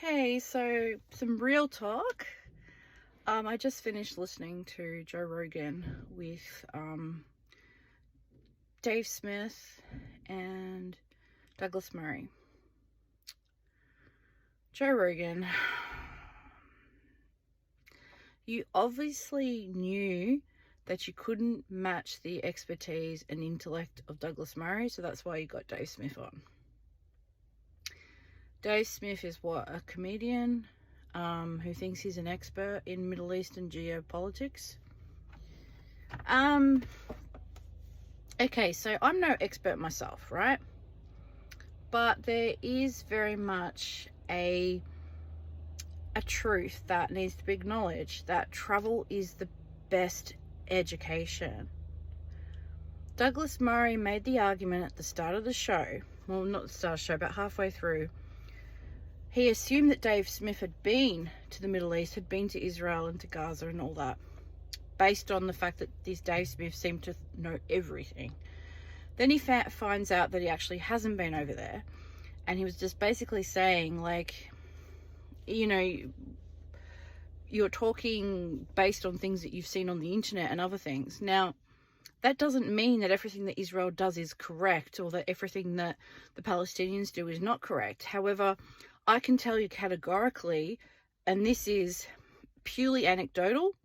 Hey, so some real talk. I just finished listening to Joe Rogan with Dave Smith and Douglas Murray. Joe Rogan, you obviously knew that you couldn't match the expertise and intellect of Douglas Murray, so that's why you got Dave Smith on. Dave Smith is a comedian who thinks he's an expert in Middle Eastern geopolitics. Okay, so I'm no expert myself, right? But there is very much a truth that needs to be acknowledged, that travel is the best education. Douglas Murray made the argument at the start of the show, well, not the start of the show, but halfway through. He assumed that Dave Smith had been to the Middle East, had been to Israel and to Gaza and all that, based on the fact that this Dave Smith seemed to know everything. Then he finds out that he actually hasn't been over there, and he was just basically saying, like, you know, you're talking based on things that you've seen on the internet and other things. Now, that doesn't mean that everything that Israel does is correct, or that everything that the Palestinians do is not correct. However, I can tell you categorically, and this is purely anecdotal,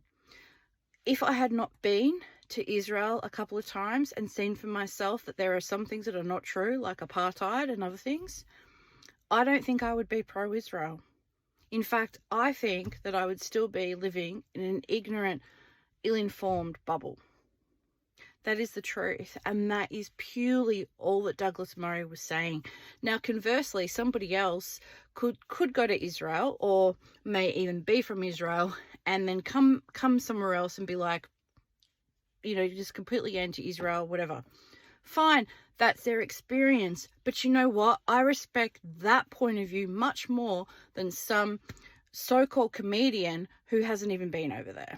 if I had not been to Israel a couple of times and seen for myself that there are some things that are not true, like apartheid and other things, I don't think I would be pro-Israel. In fact, I think that I would still be living in an ignorant, ill-informed bubble. That is the truth, and that is purely all that Douglas Murray was saying. Now, conversely, somebody else could go to Israel, or may even be from Israel, and then come somewhere else and be like, you know, just completely anti-Israel, whatever. Fine, that's their experience. But you know what? I respect that point of view much more than some so-called comedian who hasn't even been over there.